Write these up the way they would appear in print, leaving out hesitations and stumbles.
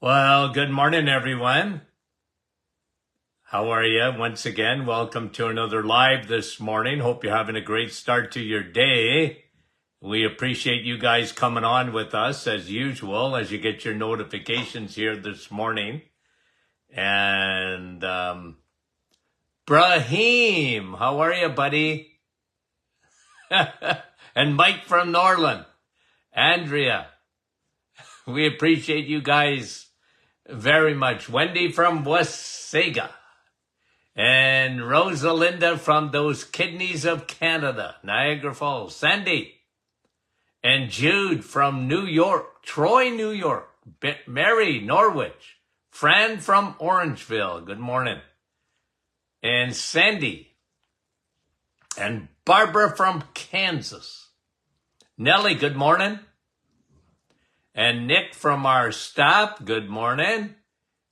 Well, good morning, everyone. How are you? Once again, welcome to another live this morning. Hope you're having a great start to your day. We appreciate you guys coming on with us as usual as you get your notifications here this morning. And Brahim, how are you, buddy? And Mike from Norland, Andrea, we appreciate you guys very much. Wendy from Wasaga. And Rosalinda from those kidneys of Canada, Niagara Falls. Sandy. And Jude from New York, Troy, New York. Mary, Norwich. Fran from Orangeville, good morning. And Sandy. And Barbara from Kansas. Nellie, good morning. And Nick from our staff, good morning.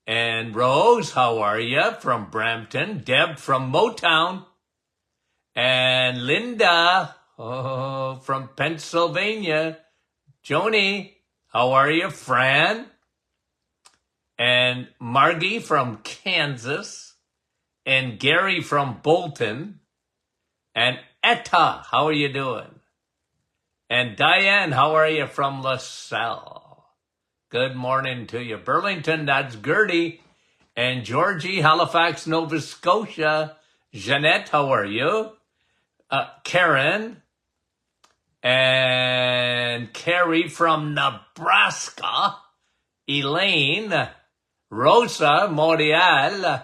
And Rose, how are you? From Brampton. Deb from Motown. And Linda from Pennsylvania. Joni, how are you? Fran. And Margie from Kansas. And Gary from Bolton. And Etta, how are you doing? And Diane, how are you? From LaSalle. Good morning to you. Burlington, that's Gertie. And Georgie, Halifax, Nova Scotia. Jeanette, how are you? Karen. And Carrie from Nebraska. Elaine. Rosa, Montreal.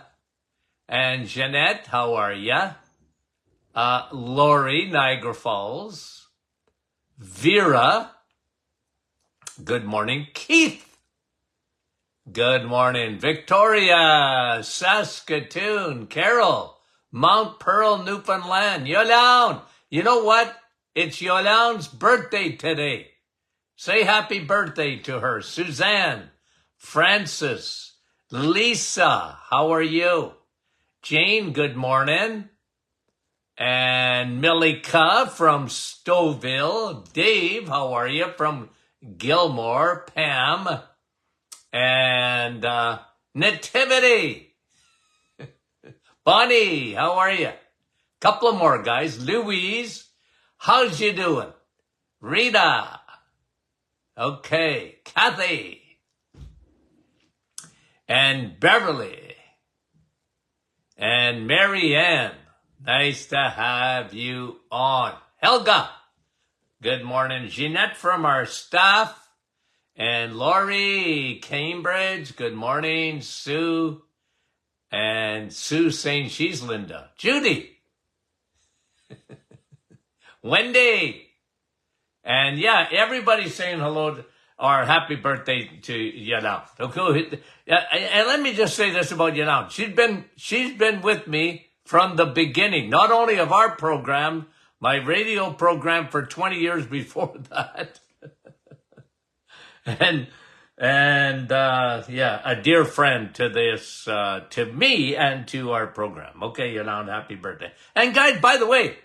And Jeanette, how are you? Lori, Niagara Falls. Vera. Good morning. Keith. Good morning. Victoria, Saskatoon. Carol, Mount Pearl, Newfoundland. Yolande. You know what? It's Yolande's birthday today. Say happy birthday to her. Suzanne, Francis, Lisa, how are you? Jane, good morning. And Milika from Stouffville. Dave, how are you? From Gilmore. Pam. And Nativity. Bonnie, how are you? Couple of more guys. Louise, how's you doing? Rita. Okay. Kathy. And Beverly. And Mary Ann. Nice to have you on. Helga. Good morning. Jeanette from our staff. And Laurie, Cambridge. Good morning. Sue. And Sue saying she's Linda. Judy. Wendy. And yeah, everybody's saying hello or happy birthday to Yolande. Okay. And let me just say this about Yolande. She's been with me from the beginning, not only of our program, my radio program for 20 years before that. and yeah, a dear friend to this, to me and to our program. Okay, Yolande, happy birthday. And guys, by the way,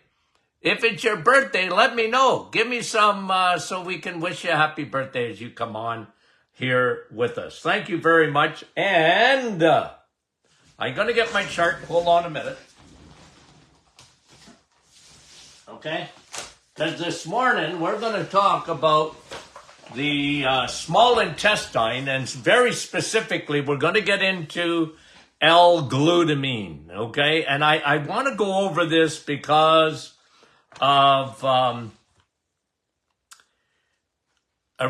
if it's your birthday, let me know. Give me some, so we can wish you a happy birthday as you come on here with us. Thank you very much. And I'm going to get my chart. Hold on a minute. Okay? Because this morning we're going to talk about the small intestine, and very specifically we're going to get into L-Glutamine. Okay? And I want to go over this because of a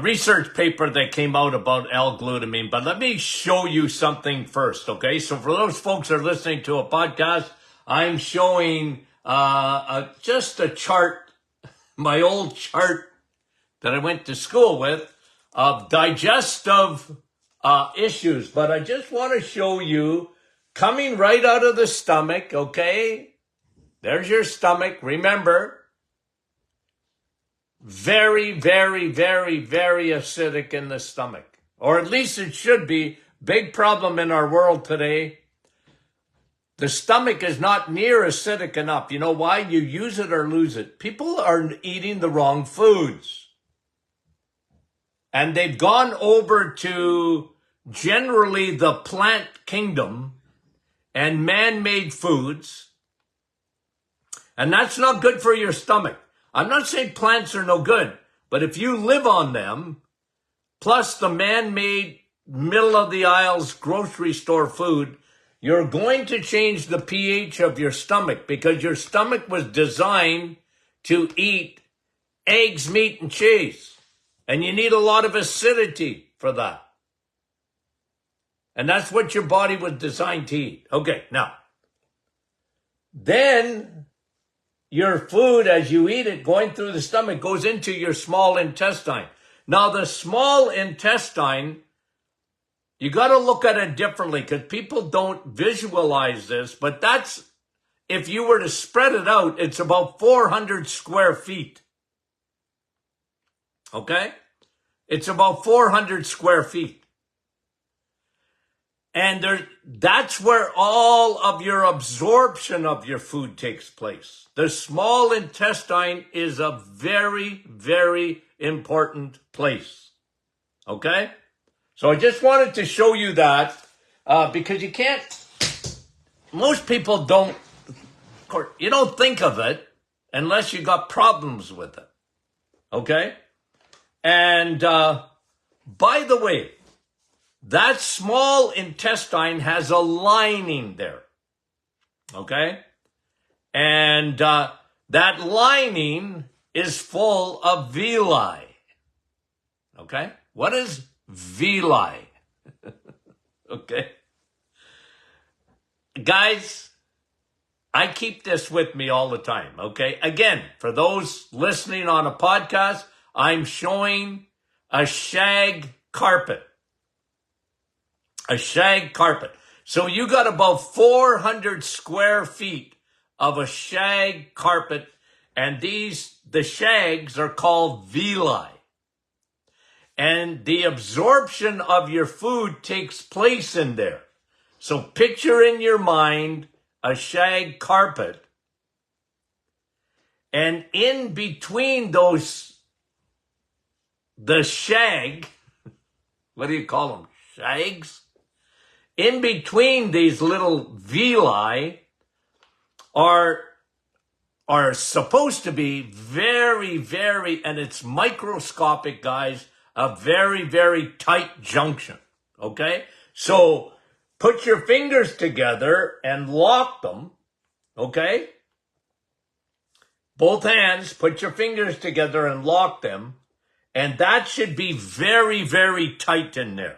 research paper that came out about L-Glutamine. But let me show you something first, okay? So for those folks that are listening to a podcast, I'm showing just a chart, my old chart that I went to school with of digestive issues. But I just want to show you coming right out of the stomach, okay? There's your stomach. Remember, very, very, very, very acidic in the stomach. Or at least it should be. Big problem in our world today. The stomach is not near acidic enough. You know why? You use it or lose it. People are eating the wrong foods. And they've gone over to generally the plant kingdom and man-made foods, and that's not good for your stomach. I'm not saying plants are no good, but if you live on them, plus the man-made middle of the aisles grocery store food, you're going to change the pH of your stomach, because your stomach was designed to eat eggs, meat, and cheese. And you need a lot of acidity for that. And that's what your body was designed to eat. Okay, now, then your food, as you eat it, going through the stomach, goes into your small intestine. Now, the small intestine, you got to look at it differently, because people don't visualize this, but that's, if you were to spread it out, it's about 400 square feet. Okay? It's about 400 square feet. And that's where all of your absorption of your food takes place. The small intestine is a very, very important place. Okay? So I just wanted to show you that, because you can't, most people don't, of course, you don't think of it unless you got problems with it. Okay? And by the way, that small intestine has a lining there. Okay? And that lining is full of villi. Okay? What is villi? Okay? Guys, I keep this with me all the time. Okay? Again, for those listening on a podcast, I'm showing a shag carpet. A shag carpet. So you got about 400 square feet of a shag carpet, and the shags are called villi. And the absorption of your food takes place in there. So picture in your mind a shag carpet, and in between those, the shag, what do you call them? Shags? In between these little villi are supposed to be very, very, and it's microscopic, guys, a very, very tight junction. Okay? So put your fingers together and lock them. Okay? Both hands, put your fingers together and lock them. And that should be very, very tight in there.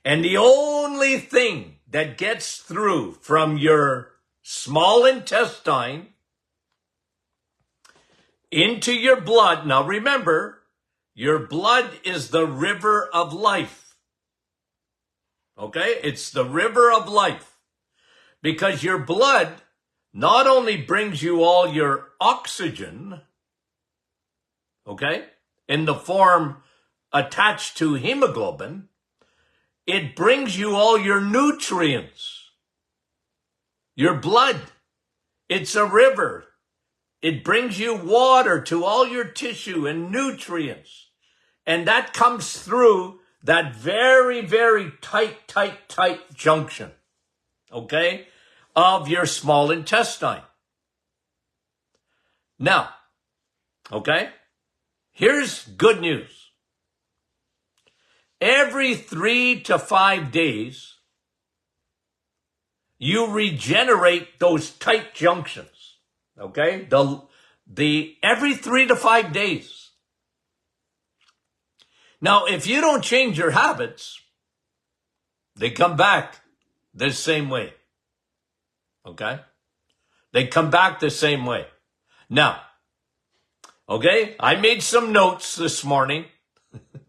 And the only thing that gets through from your small intestine into your blood, now remember, your blood is the river of life. Okay? It's the river of life. Because your blood not only brings you all your oxygen, okay, in the form attached to hemoglobin, it brings you all your nutrients. Your blood, it's a river. It brings you water to all your tissue and nutrients. And that comes through that very, very tight junction, okay, of your small intestine. Now, okay, here's good news. Every 3 to 5 days, you regenerate those tight junctions. Okay? Every 3 to 5 days. Now, if you don't change your habits, they come back the same way. Okay? They come back the same way. Now, okay, I made some notes this morning.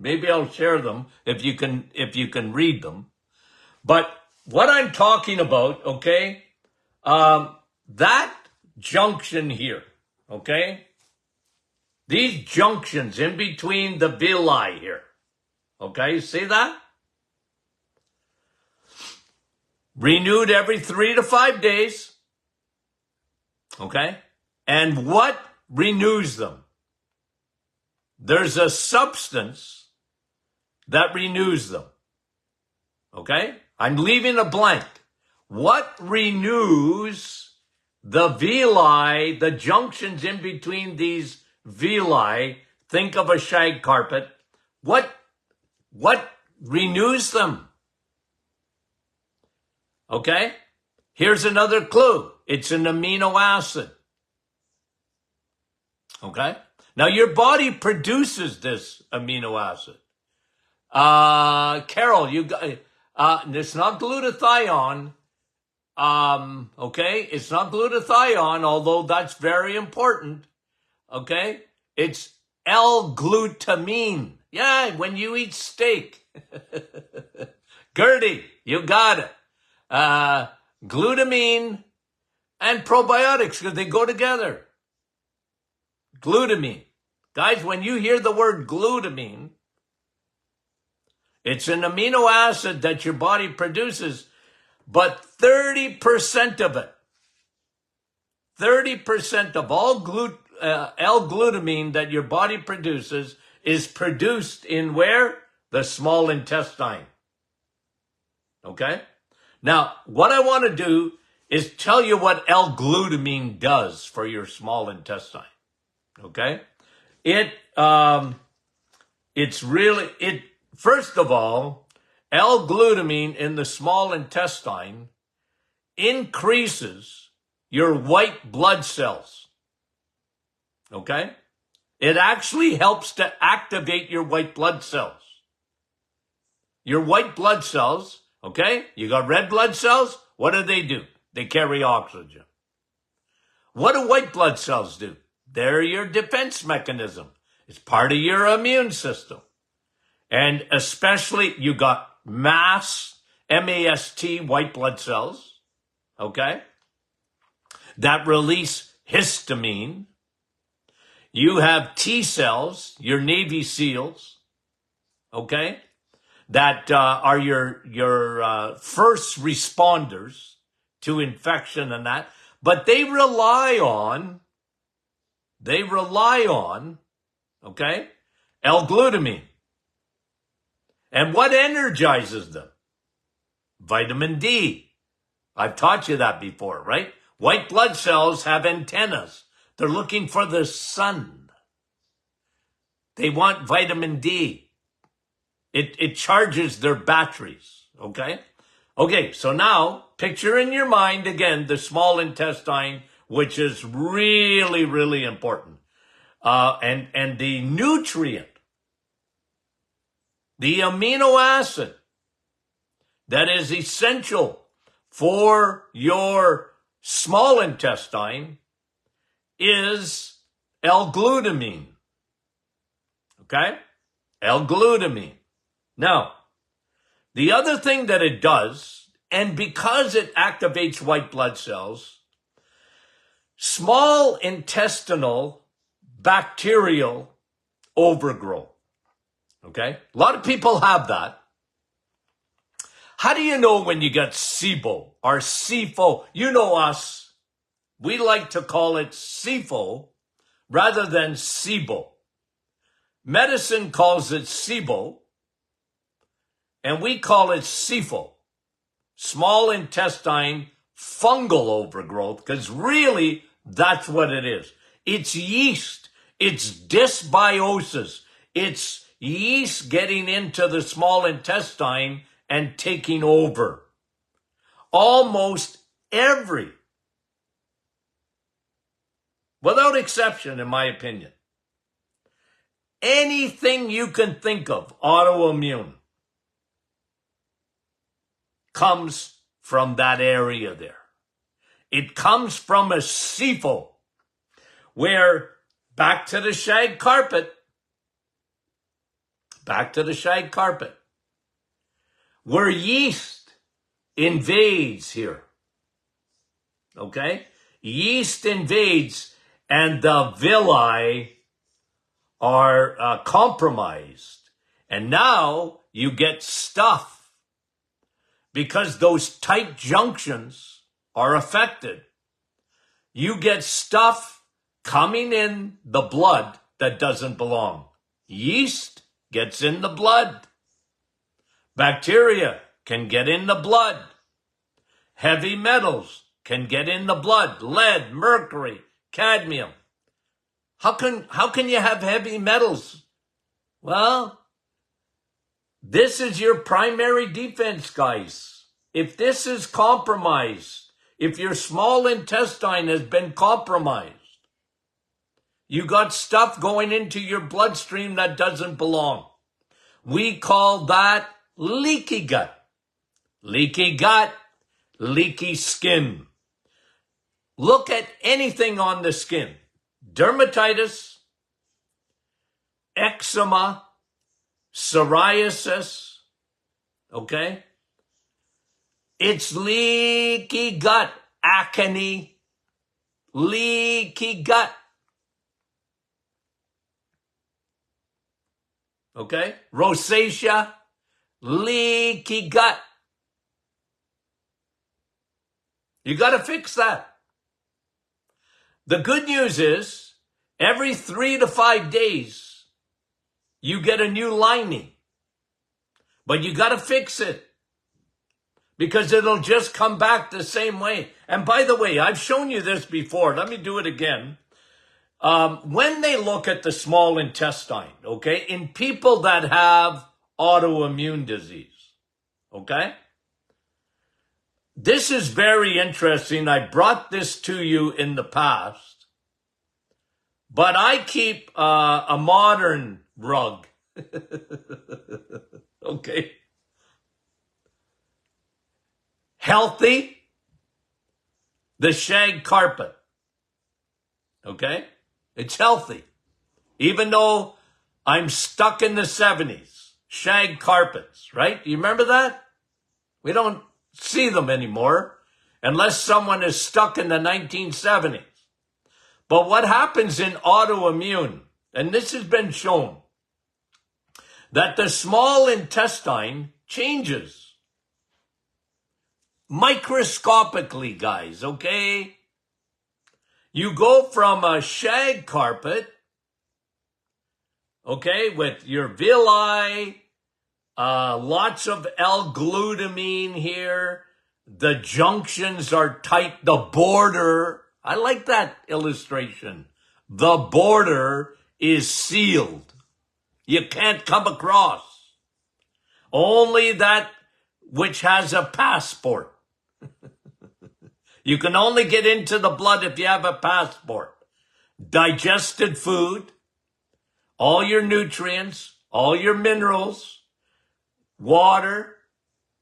Maybe I'll share them if you can read them. But what I'm talking about, okay, that junction here, okay, these junctions in between the villi here, okay, see that? Renewed every 3 to 5 days, okay? And what renews them? There's a substance that renews them. Okay? I'm leaving a blank. What renews the villi, the junctions in between these villi? Think of a shag carpet. What renews them? Okay? Here's another clue. It's an amino acid. Okay? Now your body produces this amino acid. Carol, you got, it's not glutathione. Okay? It's not glutathione, although that's very important. Okay? It's L-Glutamine. Yeah, when you eat steak. Gertie, you got it. Glutamine and probiotics, because they go together. Glutamine. Guys, when you hear the word glutamine, it's an amino acid that your body produces, but 30% of it, 30% of all L-glutamine that your body produces is produced in where? The small intestine. Okay? Now, what I want to do is tell you what L-glutamine does for your small intestine. Okay? First of all, L-glutamine in the small intestine increases your white blood cells. Okay? It actually helps to activate your white blood cells. Your white blood cells, okay? You got red blood cells. What do? They carry oxygen. What do white blood cells do? They're your defense mechanism. It's part of your immune system. And especially you got M-A-S-T, white blood cells, okay? That release histamine. You have T cells, your Navy SEALs, okay? That are your first responders to infection and that. But they rely on, okay, L-glutamine. And what energizes them? Vitamin D. I've taught you that before, right? White blood cells have antennas. They're looking for the sun. They want vitamin D. It charges their batteries, okay? Okay, so now picture in your mind again the small intestine, which is really, really important. And the nutrient, the amino acid that is essential for your small intestine is L-glutamine. Okay? L-glutamine. Now, the other thing that it does, and because it activates white blood cells, small intestinal bacterial overgrowth. Okay? A lot of people have that. How do you know when you got SIBO or SIFO? You know us. We like to call it SIFO rather than SIBO. Medicine calls it SIBO, and we call it SIFO, small intestine fungal overgrowth, because really that's what it is. It's yeast. It's dysbiosis. It's yeast getting into the small intestine and taking over. Almost every, without exception, in my opinion, anything you can think of, autoimmune, comes from that area there. It comes from a SIFO, where, back to the shag carpet, where yeast invades here, okay? Yeast invades and the villi are compromised. And now you get stuff because those tight junctions are affected. You get stuff coming in the blood that doesn't belong. Yeast gets in the blood. Bacteria can get in the blood. Heavy metals can get in the blood. Lead, mercury, cadmium. How can you have heavy metals? Well, this is your primary defense, guys. If this is compromised, if your small intestine has been compromised, you got stuff going into your bloodstream that doesn't belong. We call that leaky gut. Leaky gut, leaky skin. Look at anything on the skin. Dermatitis, eczema, psoriasis, okay? It's leaky gut, acne, leaky gut. Okay? Rosacea, leaky gut. You got to fix that. The good news is every 3 to 5 days, you get a new lining. But you got to fix it because it'll just come back the same way. And by the way, I've shown you this before. Let me do it again. When they look at the small intestine, okay, in people that have autoimmune disease, okay, this is very interesting. I brought this to you in the past, but I keep a modern rug, okay, healthy, the shag carpet, okay. It's healthy. Even though I'm stuck in the 70s. Shag carpets, right? You remember that? We don't see them anymore unless someone is stuck in the 1970s. But what happens in autoimmune, and this has been shown, that the small intestine changes. Microscopically, guys, okay? You go from a shag carpet, okay, with your villi, lots of L-Glutamine here. The junctions are tight. The border, I like that illustration. The border is sealed. You can't come across. Only that which has a passport. You can only get into the blood if you have a passport. Digested food, all your nutrients, all your minerals, water,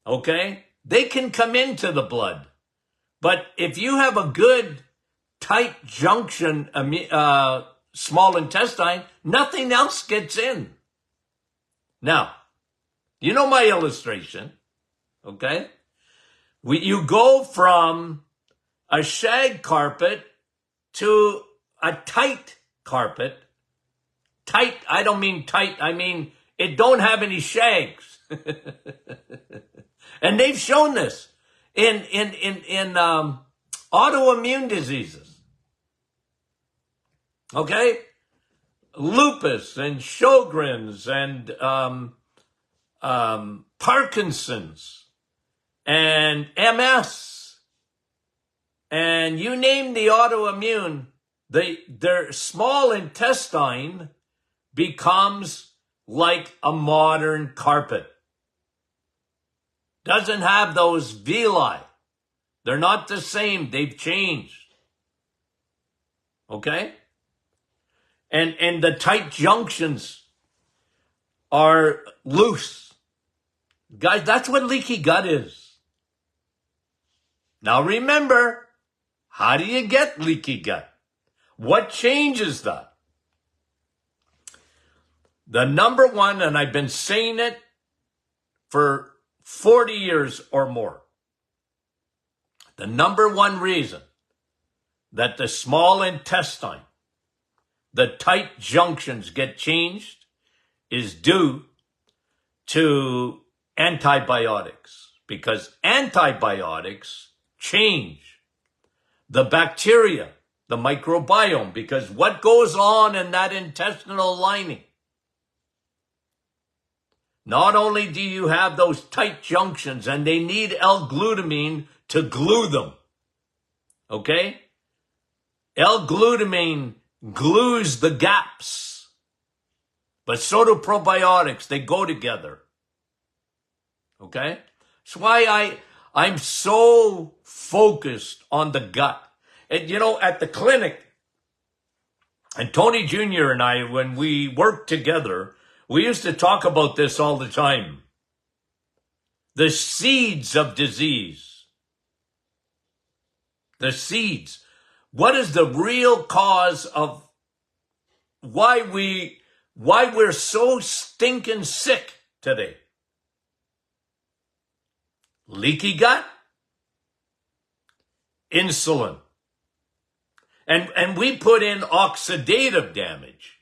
okay? They can come into the blood. But if you have a good, tight junction, small intestine, nothing else gets in. Now, you know my illustration, okay? You go from a shag carpet to a tight carpet. Tight, I don't mean tight, I mean it don't have any shags. And they've shown this in autoimmune diseases. Okay? Lupus and Sjogren's and Parkinson's and MS. And you name the autoimmune, their small intestine becomes like a modern carpet. Doesn't have those villi. They're not the same. They've changed. Okay? And the tight junctions are loose. Guys, that's what leaky gut is. Now remember, how do you get leaky gut? What changes that? The number one, and I've been saying it for 40 years or more, the number one reason that the small intestine, the tight junctions get changed is due to antibiotics, because antibiotics change the bacteria, the microbiome, because what goes on in that intestinal lining? not only do you have those tight junctions, and they need L-Glutamine to glue them, okay? L-Glutamine glues the gaps, but so do probiotics. They go together, okay? That's why I'm so focused on the gut. And, you know, at the clinic, and Tony Jr. and I, when we worked together, we used to talk about this all the time. The seeds of disease. The seeds. What is the real cause of why we're so stinking sick today? Leaky gut, insulin. And we put in oxidative damage.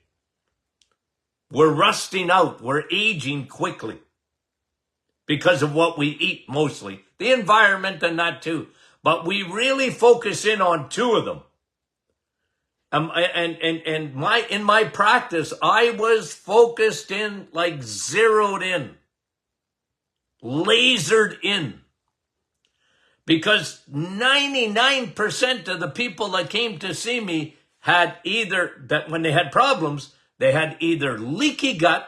We're rusting out. We're aging quickly because of what we eat mostly. The environment and that too. But we really focus in on two of them. In my practice, I was focused in, like zeroed in, lasered in. Because 99% of the people that came to see me had that when they had problems, they had either leaky gut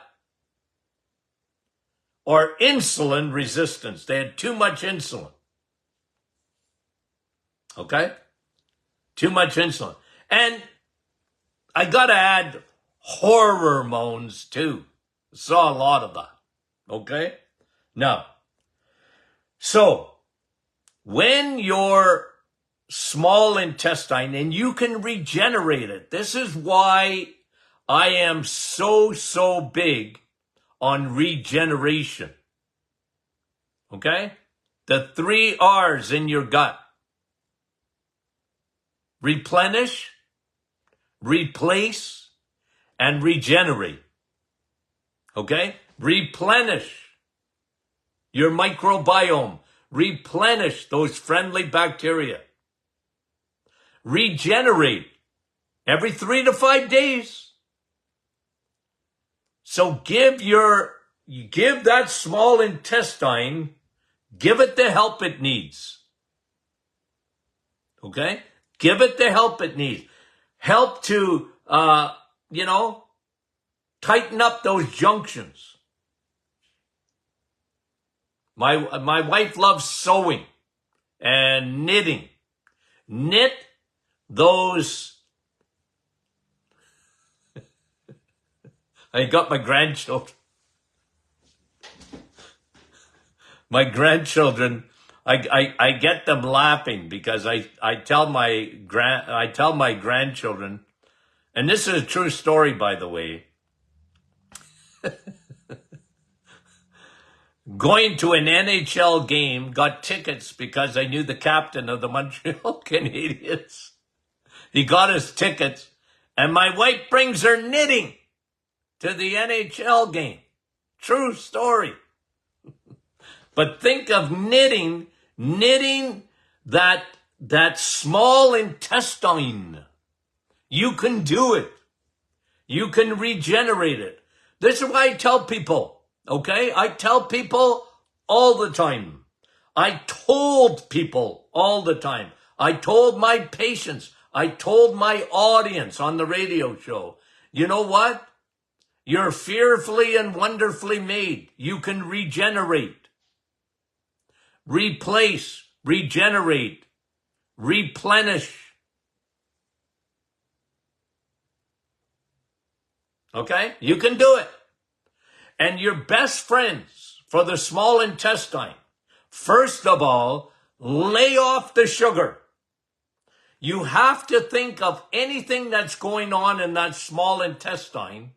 or insulin resistance. They had too much insulin. Okay? Too much insulin. And I got to add hormones too. Saw a lot of that. Okay? Now, so when your small intestine, and you can regenerate it, this is why I am so big on regeneration. Okay? The 3 R's in your gut. Replenish, replace, and regenerate. Okay? Replenish your microbiome. Replenish those friendly bacteria. Regenerate every 3 to 5 days. So give that small intestine, give it the help it needs. Okay? Give it the help it needs. Help to, tighten up those junctions. My wife loves sewing and knitting. Knit those. I got my grandchildren. My grandchildren, I get them laughing because I tell my grandchildren, and this is a true story, by the way. Going to an NHL game, got tickets because I knew the captain of the Montreal Canadiens. He got his tickets, and my wife brings her knitting to the NHL game. True story. But think of knitting that small intestine. You can do it. You can regenerate it. This is why I tell people, okay? I tell people all the time. I told people all the time. I told my patients. I told my audience on the radio show, you know what? You're fearfully and wonderfully made. You can regenerate, replace, regenerate, replenish. Okay? You can do it. And your best friends for the small intestine, first of all, lay off the sugar. You have to think of anything that's going on in that small intestine.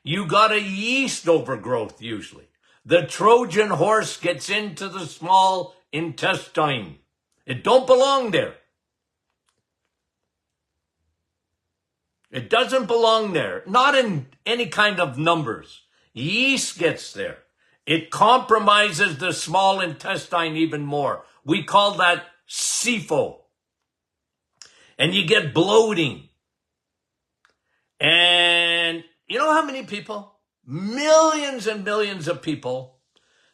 You got a yeast overgrowth usually. The Trojan horse gets into the small intestine. It don't belong there. It doesn't belong there. Not in any kind of numbers. Yeast gets there. It compromises the small intestine even more. We call that SIFO. And you get bloating. And you know how many people? millions and millions of people,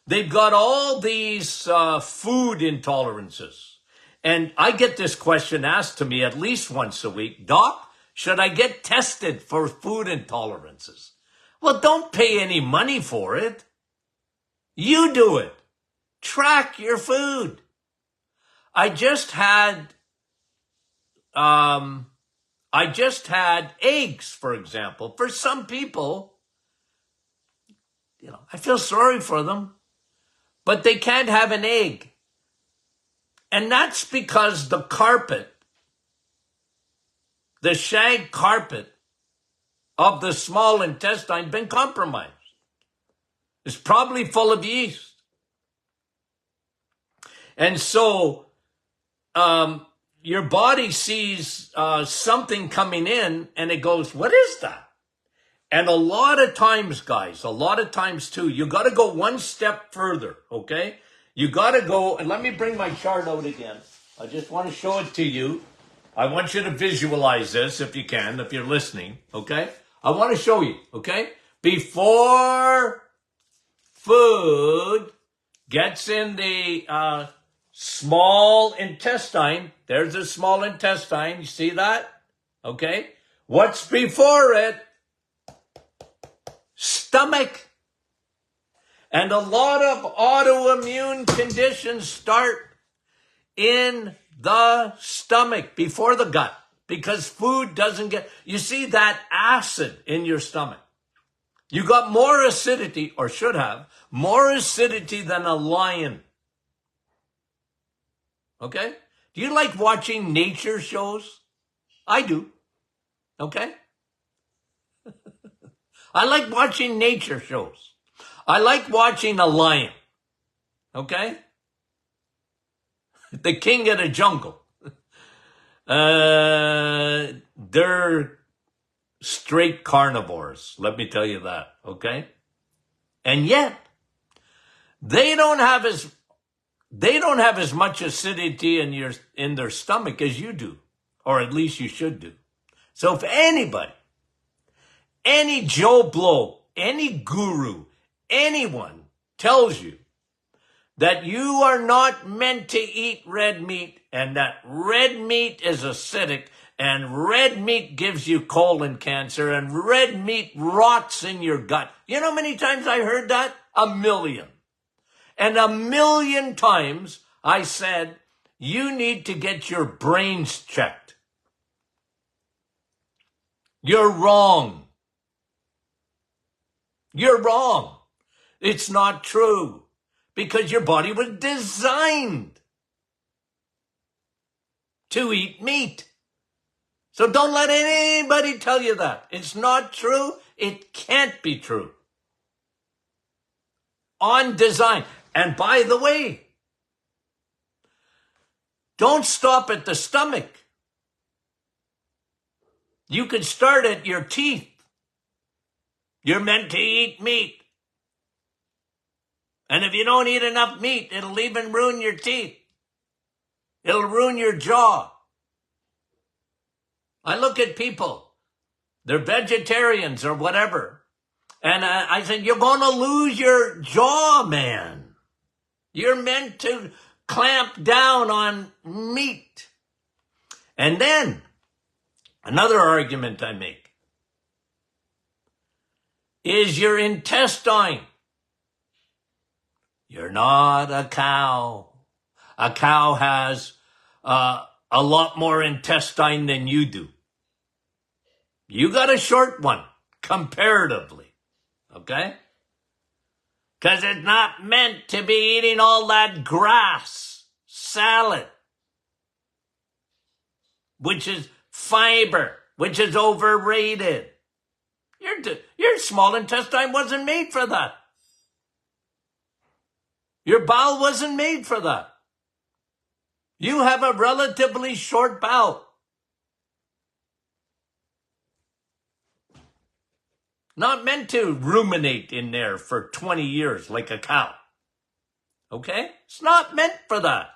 they've got all these food intolerances. And I get this question asked to me at least once a week, Doc, should I get tested for food intolerances? Well, don't pay any money for it. You do it. Track your food. I just had eggs, for example. For some people, I feel sorry for them, but they can't have an egg. And that's because the carpet, the shag carpet of the small intestine been compromised. It's probably full of yeast. And so your body sees something coming in and it goes, what is that? And a lot of times, guys, too, you got to go one step further, okay? You got to go, and let me bring my chart out again. I just want to show it to you. I want you to visualize this if you can, if you're listening, okay? I want to show you, okay? Before food gets in the small intestine, there's the small intestine, you see that? Okay? What's before it? Stomach. And a lot of autoimmune conditions start in the stomach before the gut because food doesn't get, you see that acid in your stomach. You got more acidity, or should have, more acidity than a lion. Okay? Do you like watching nature shows? I do. Okay? I like watching nature shows. I like watching a lion. Okay? The king of the jungle. They're straight carnivores. Let me tell you that. Okay? And yet, they don't have as much acidity in their stomach as you do, or at least you should do. So if anybody, any Joe Blow, any guru, anyone tells you that you are not meant to eat red meat and that red meat is acidic and red meat gives you colon cancer and red meat rots in your gut. You know how many times I heard that? 1,000,000. And 1,000,000 times I said, you need to get your brains checked. You're wrong. You're wrong. It's not true because your body was designed to eat meat. So don't let anybody tell you that. It's not true. It can't be true. On design. And by the way, don't stop at the stomach. You could start at your teeth. You're meant to eat meat. And if you don't eat enough meat, it'll even ruin your teeth. It'll ruin your jaw. I look at people, they're vegetarians or whatever. And I said, you're going to lose your jaw, man. You're meant to clamp down on meat. And then, another argument I make is your intestine. You're not a cow. A cow has a lot more intestine than you do. You got a short one, comparatively. Okay? Because it's not meant to be eating all that grass, salad, which is fiber, which is overrated. Your small intestine wasn't made for that. Your bowel wasn't made for that. You have a relatively short bowel. Not meant to ruminate in there for 20 years like a cow. Okay? It's not meant for that.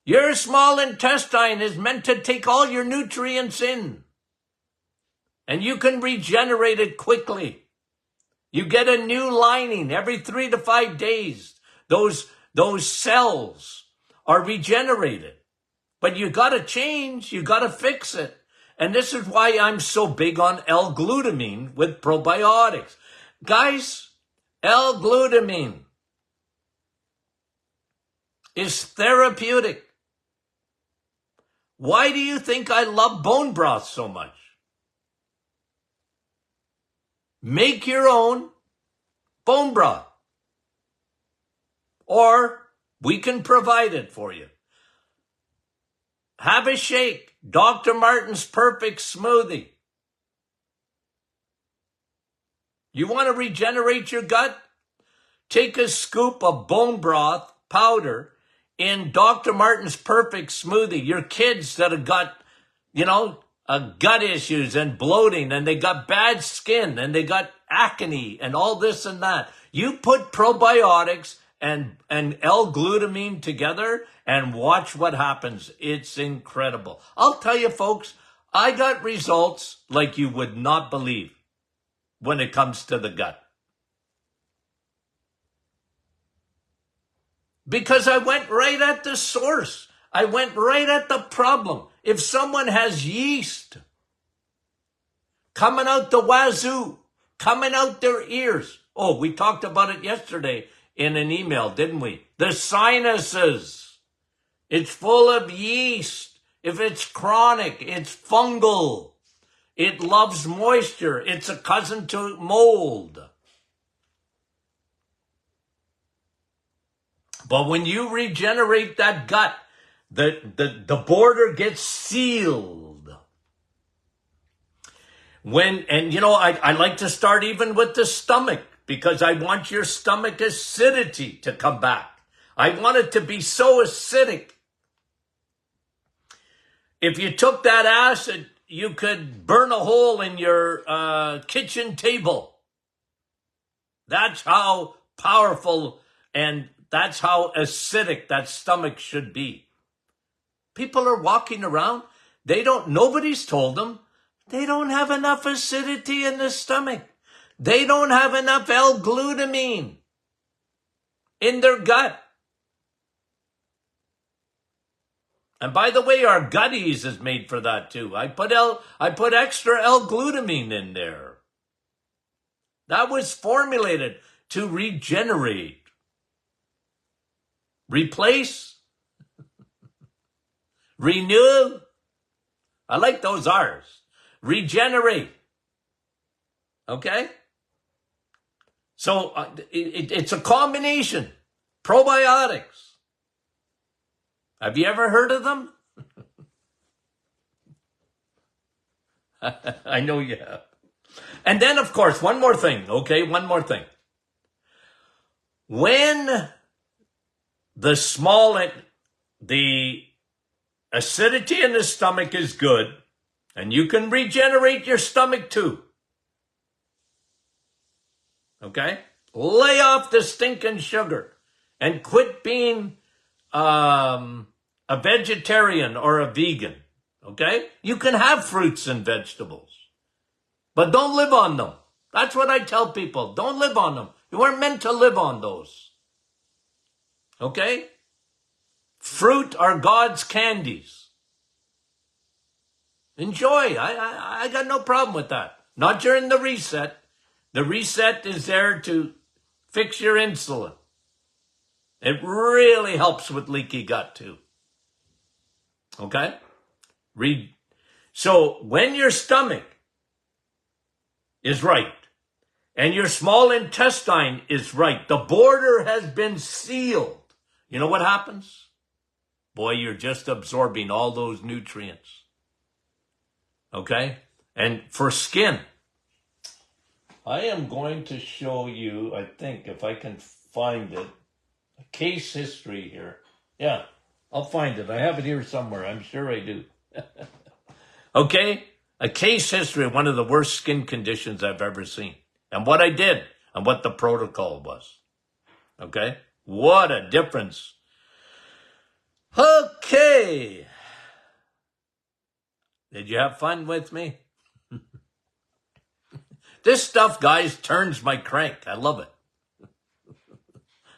Your small intestine is meant to take all your nutrients in. And you can regenerate it quickly. You get a new lining every 3 to 5 days. Those cells are regenerated. But you got to change. You got to fix it. And this is why I'm so big on L-Glutamine with probiotics. Guys, L-Glutamine is therapeutic. Why do you think I love bone broth so much? Make your own bone broth. Or we can provide it for you. Have a shake. Dr. Martin's Perfect Smoothie. You want to regenerate your gut? Take a scoop of bone broth powder in Dr. Martin's Perfect Smoothie. Your kids that have got, gut issues and bloating, and they got bad skin, and they got acne, and all this and that. You put probiotics and L-Glutamine together and watch what happens. It's incredible. I'll tell you, folks, I got results like you would not believe when it comes to the gut. Because I went right at the source. I went right at the problem. If someone has yeast coming out the wazoo, coming out their ears. Oh, we talked about it yesterday in an email, didn't we? The sinuses. It's full of yeast. If it's chronic, it's fungal. It loves moisture. It's a cousin to mold. But when you regenerate that gut, the border gets sealed. I like to start even with the stomach, because I want your stomach acidity to come back. I want it to be so acidic. If you took that acid, you could burn a hole in your kitchen table. That's how powerful and that's how acidic that stomach should be. People are walking around. Nobody's told them they don't have enough acidity in the stomach. They don't have enough L-Glutamine in their gut. And by the way, our gutties is made for that too. I put extra L-Glutamine in there. That was formulated to regenerate. Replace. Renew. I like those R's. Regenerate. Okay? So it's a combination. Probiotics. Have you ever heard of them? I know you have. And then, of course, one more thing. Okay, one more thing. When the acidity in the stomach is good, and you can regenerate your stomach too. Okay? Lay off the stinking sugar and quit being a vegetarian or a vegan. Okay? You can have fruits and vegetables, but don't live on them. That's what I tell people. Don't live on them. You weren't meant to live on those. Okay? Fruit are God's candies. Enjoy. I got no problem with that. Not during the reset. The reset is there to fix your insulin. It really helps with leaky gut too. Okay? So when your stomach is right and your small intestine is right, the border has been sealed. You know what happens? Boy, you're just absorbing all those nutrients. Okay? And for skin, I am going to show you, I think, if I can find it, a case history here. Yeah, I'll find it. I have it here somewhere. I'm sure I do. Okay? A case history of one of the worst skin conditions I've ever seen. And what I did and what the protocol was. Okay? What a difference. Okay. Did you have fun with me? This stuff, guys, turns my crank. I love it.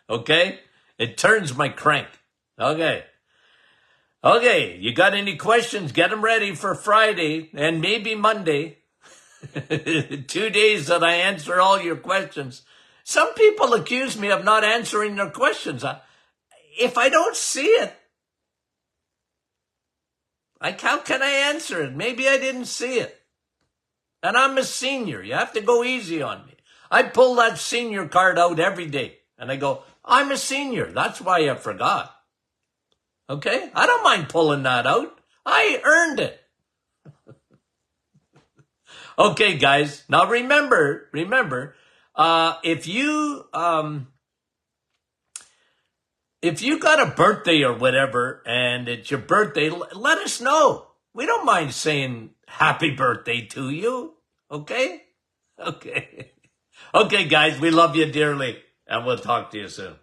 Okay? It turns my crank. Okay. Okay, you got any questions? Get them ready for Friday and maybe Monday. 2 days that I answer all your questions. Some people accuse me of not answering their questions. If I don't see it, how can I answer it? Maybe I didn't see it. And I'm a senior. You have to go easy on me. I pull that senior card out every day. And I go, I'm a senior. That's why I forgot. Okay? I don't mind pulling that out. I earned it. Okay, guys. Now remember, if you got a birthday or whatever and it's your birthday, let us know. We don't mind saying happy birthday to you. Okay? Okay. Okay, guys, we love you dearly, and we'll talk to you soon.